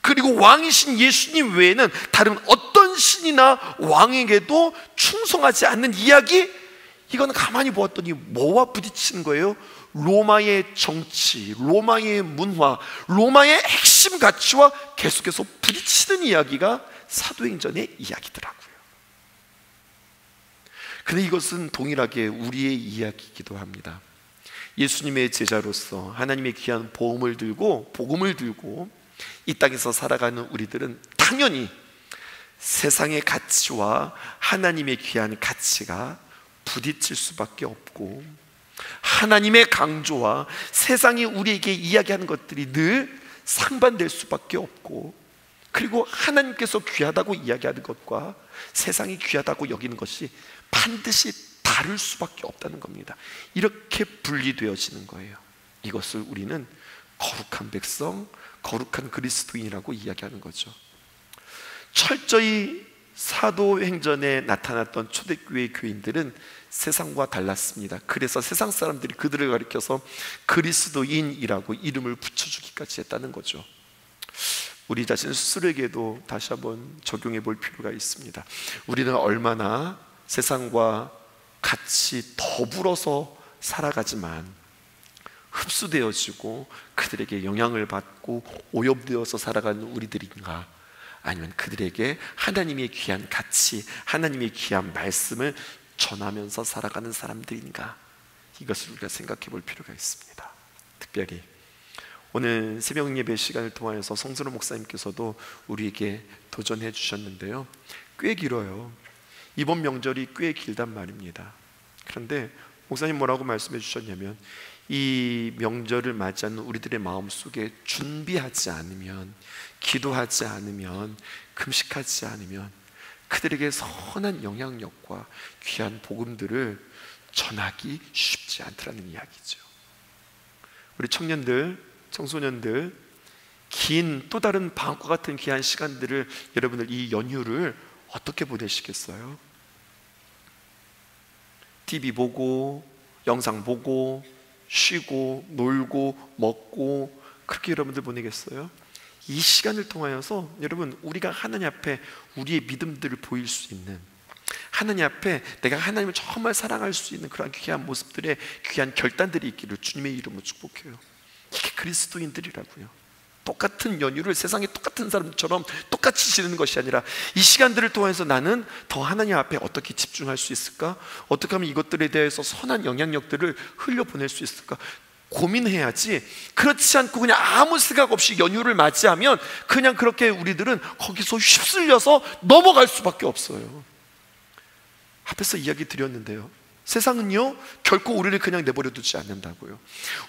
그리고 왕이신 예수님 외에는 다른 어떤 신이나 왕에게도 충성하지 않는 이야기, 이거는 가만히 보았더니 뭐와 부딪히는 거예요? 로마의 정치, 로마의 문화, 로마의 핵심 가치와 계속해서 부딪히는 이야기가 사도행전의 이야기더라고요. 근데 이것은 동일하게 우리의 이야기이기도 합니다. 예수님의 제자로서 하나님의 귀한 복음을 들고 이 땅에서 살아가는 우리들은 당연히 세상의 가치와 하나님의 귀한 가치가 부딪힐 수밖에 없고, 하나님의 강조와 세상이 우리에게 이야기하는 것들이 늘 상반될 수밖에 없고, 그리고 하나님께서 귀하다고 이야기하는 것과 세상이 귀하다고 여기는 것이 반드시 다를 수밖에 없다는 겁니다. 이렇게 분리되어지는 거예요. 이것을 우리는 거룩한 백성, 거룩한 그리스도인이라고 이야기하는 거죠. 철저히 사도행전에 나타났던 초대교회 교인들은 세상과 달랐습니다. 그래서 세상 사람들이 그들을 가리켜서 그리스도인이라고 이름을 붙여주기까지 했다는 거죠. 우리 자신 스스로에게도 다시 한번 적용해 볼 필요가 있습니다. 우리는 얼마나 세상과 같이 더불어서 살아가지만 흡수되어지고 그들에게 영향을 받고 오염되어서 살아가는 우리들인가, 아니면 그들에게 하나님의 귀한 가치, 하나님의 귀한 말씀을 전하면서 살아가는 사람들인가, 이것을 우리가 생각해 볼 필요가 있습니다. 특별히 오늘 새벽 예배 시간을 통하여서 성선호 목사님께서도 우리에게 도전해 주셨는데요, 꽤 길어요. 이번 명절이 꽤 길단 말입니다. 그런데 목사님 뭐라고 말씀해 주셨냐면, 이 명절을 맞이하는 우리들의 마음속에 준비하지 않으면, 기도하지 않으면, 금식하지 않으면 그들에게 선한 영향력과 귀한 복음들을 전하기 쉽지 않더라는 이야기죠. 우리 청년들, 청소년들, 긴 또 다른 방학과 같은 귀한 시간들을, 여러분들 이 연휴를 어떻게 보내시겠어요? TV 보고, 영상 보고, 쉬고, 놀고, 먹고, 그렇게 여러분들 보내겠어요? 이 시간을 통하여서 여러분, 우리가 하나님 앞에 우리의 믿음들을 보일 수 있는, 하나님 앞에 내가 하나님을 정말 사랑할 수 있는 그런 귀한 모습들의 귀한 결단들이 있기를 주님의 이름으로 축복해요. 이게 그리스도인들이라고요. 똑같은 연휴를 세상의 똑같은 사람처럼 똑같이 지내는 것이 아니라, 이 시간들을 통해서 나는 더 하나님 앞에 어떻게 집중할 수 있을까? 어떻게 하면 이것들에 대해서 선한 영향력들을 흘려보낼 수 있을까? 고민해야지. 그렇지 않고 그냥 아무 생각 없이 연휴를 맞이하면 그냥 그렇게 우리들은 거기서 휩쓸려서 넘어갈 수밖에 없어요. 앞에서 이야기 드렸는데요, 세상은요 결코 우리를 그냥 내버려 두지 않는다고요.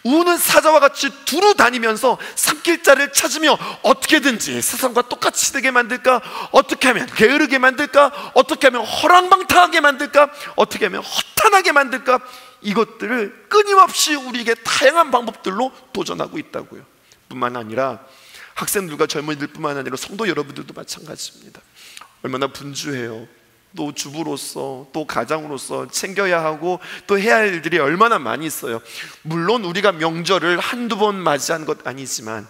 우는 사자와 같이 두루 다니면서 산길자를 찾으며 어떻게든지 세상과 똑같이 되게 만들까, 어떻게 하면 게으르게 만들까, 어떻게 하면 허랑방탕하게 만들까, 어떻게 하면 허탄하게 만들까, 이것들을 끊임없이 우리에게 다양한 방법들로 도전하고 있다고요. 뿐만 아니라 학생들과 젊은이들 뿐만 아니라 성도 여러분들도 마찬가지입니다. 얼마나 분주해요. 또 주부로서 또 가장으로서 챙겨야 하고 또 해야 할 일들이 얼마나 많이 있어요. 물론 우리가 명절을 한두 번 맞이한 것 아니지만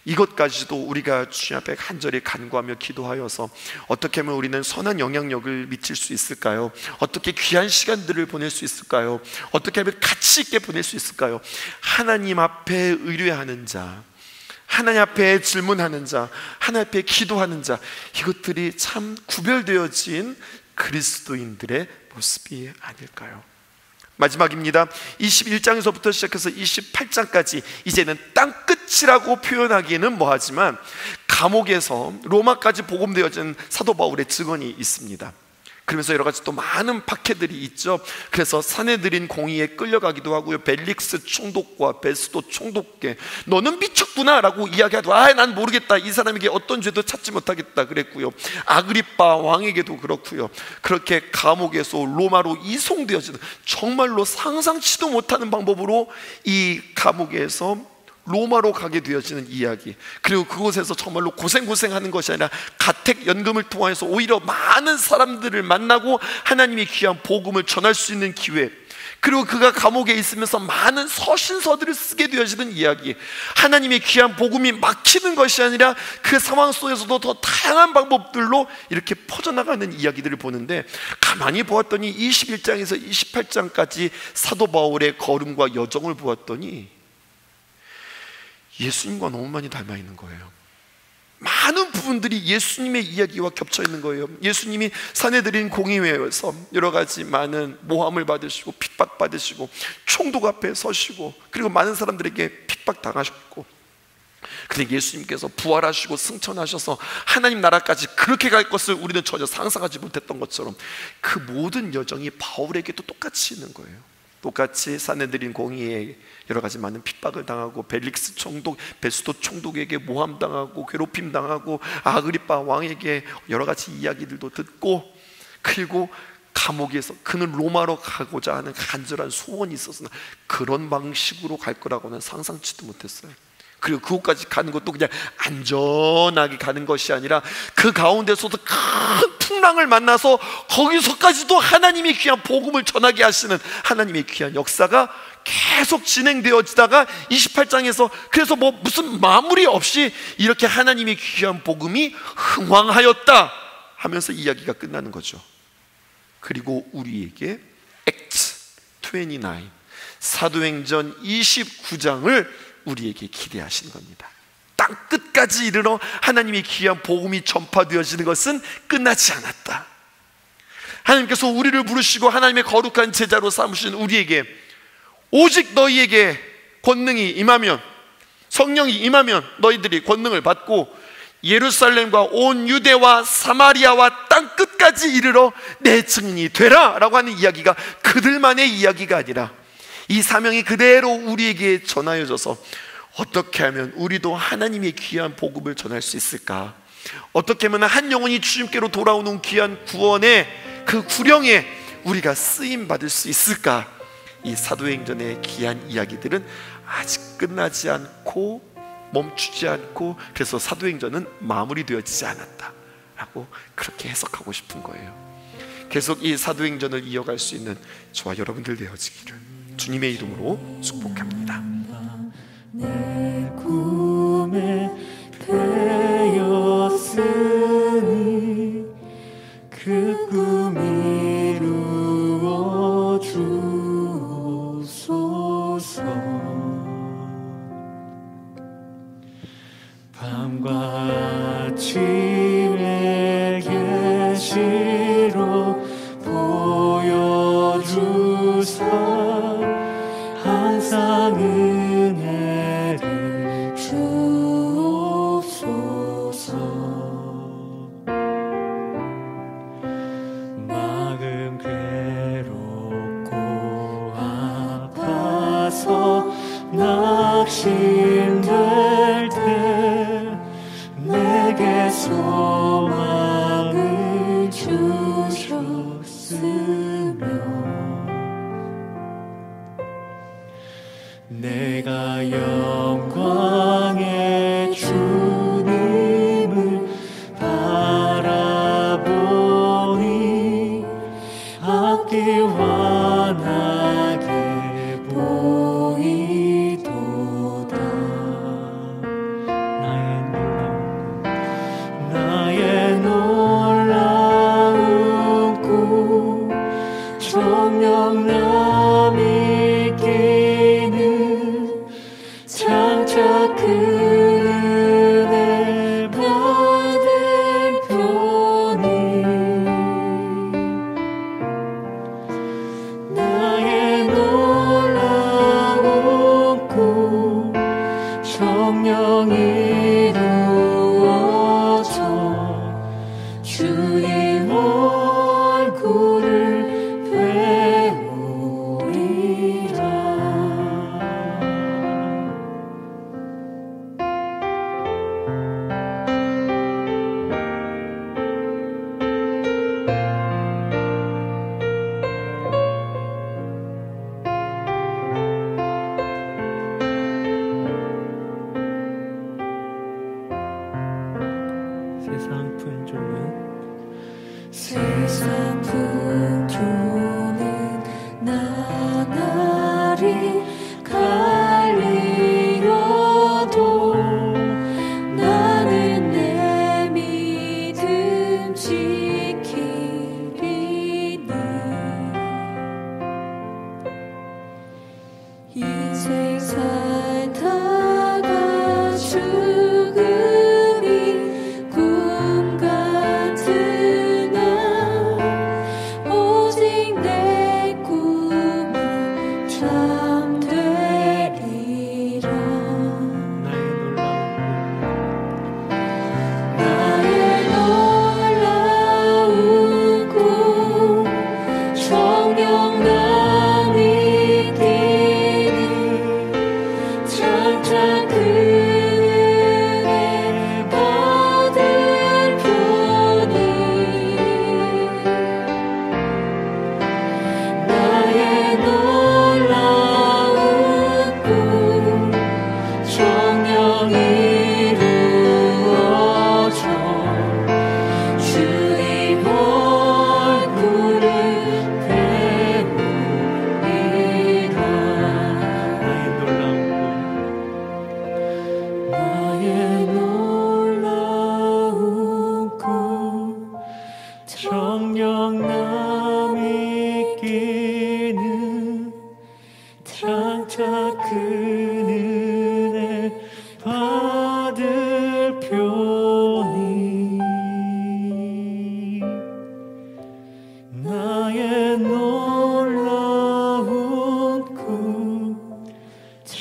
이것까지도 우리가 주님 앞에 간절히 간구하며 기도하여서 어떻게 하면 우리는 선한 영향력을 미칠 수 있을까요? 어떻게 귀한 시간들을 보낼 수 있을까요? 어떻게 하면 가치 있게 보낼 수 있을까요? 하나님 앞에 의뢰하는 자, 하나님 앞에 질문하는 자, 하나님 앞에 기도하는 자, 이것들이 참 구별되어진 그리스도인들의 모습이 아닐까요? 마지막입니다. 21장에서부터 시작해서 28장까지 이제는 땅끝이라고 표현하기에는 뭐하지만 감옥에서 로마까지 복음되어진 사도 바울의 증언이 있습니다. 그러면서 여러 가지 또 많은 박해들이 있죠. 그래서 사내들인 공의에 끌려가기도 하고요. 벨릭스 총독과 베스도 총독께 너는 미쳤구나 라고 이야기하도 난 모르겠다, 이 사람에게 어떤 죄도 찾지 못하겠다 그랬고요. 아그리빠 왕에게도 그렇고요. 그렇게 감옥에서 로마로 이송되어지는, 정말로 상상치도 못하는 방법으로 이 감옥에서 로마로 가게 되어지는 이야기, 그리고 그곳에서 정말로 고생하는 것이 아니라 가택연금을 통해서 오히려 많은 사람들을 만나고 하나님의 귀한 복음을 전할 수 있는 기회, 그리고 그가 감옥에 있으면서 많은 서신서들을 쓰게 되어지는 이야기, 하나님의 귀한 복음이 막히는 것이 아니라 그 상황 속에서도 더 다양한 방법들로 이렇게 퍼져나가는 이야기들을 보는데, 가만히 보았더니 21장에서 28장까지 사도 바울의 걸음과 여정을 보았더니 예수님과 너무 많이 닮아 있는 거예요. 많은 부분들이 예수님의 이야기와 겹쳐 있는 거예요. 예수님이 사내들인 공의회에서 여러 가지 많은 모함을 받으시고 핍박받으시고 총독 앞에 서시고, 그리고 많은 사람들에게 핍박당하셨고, 근데 예수님께서 부활하시고 승천하셔서 하나님 나라까지 그렇게 갈 것을 우리는 전혀 상상하지 못했던 것처럼 그 모든 여정이 바울에게도 똑같이 있는 거예요. 똑같이 사내들인 공의에 여러 가지 많은 핍박을 당하고, 벨릭스 총독, 베스도 총독에게 모함당하고 괴롭힘 당하고, 아그리빠 왕에게 여러 가지 이야기들도 듣고, 그리고 감옥에서 그는 로마로 가고자 하는 간절한 소원이 있었으나 그런 방식으로 갈 거라고는 상상치도 못했어요. 그리고 그곳까지 가는 것도 그냥 안전하게 가는 것이 아니라 그 가운데서도 큰 풍랑을 만나서 거기서까지도 하나님의 귀한 복음을 전하게 하시는 하나님의 귀한 역사가 계속 진행되어지다가 28장에서 그래서 무슨 마무리 없이 이렇게 하나님의 귀한 복음이 흥왕하였다 하면서 이야기가 끝나는 거죠. 그리고 우리에게 액트 29, 사도행전 29장을 우리에게 기대하시는 겁니다. 땅 끝까지 이르러 하나님의 귀한 복음이 전파되어지는 것은 끝나지 않았다. 하나님께서 우리를 부르시고 하나님의 거룩한 제자로 삼으신 우리에게 오직 너희에게 권능이 임하면, 성령이 임하면 너희들이 권능을 받고 예루살렘과 온 유대와 사마리아와 땅 끝까지 이르러 내 증인이 되라 라고 하는 이야기가 그들만의 이야기가 아니라 이 사명이 그대로 우리에게 전하여져서 어떻게 하면 우리도 하나님의 귀한 복음을 전할 수 있을까? 어떻게 하면 한 영혼이 주님께로 돌아오는 귀한 구원의 그 구령에 우리가 쓰임 받을 수 있을까? 이 사도행전의 귀한 이야기들은 아직 끝나지 않고 멈추지 않고, 그래서 사도행전은 마무리되어지지 않았다 라고 그렇게 해석하고 싶은 거예요. 계속 이 사도행전을 이어갈 수 있는 저와 여러분들 되어지기를 주님의 이름으로 축복합니다. 내 꿈에 되었으니 그 꿈 이루어 주소서. 밤과 아침의 계시로 보여주사 항상 은혜를 주옵소서. 마음 괴롭고 아파서 낙심될 때 내게 소망을 주셨으며 내가 영광의 주님을 바라보니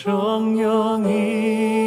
정령이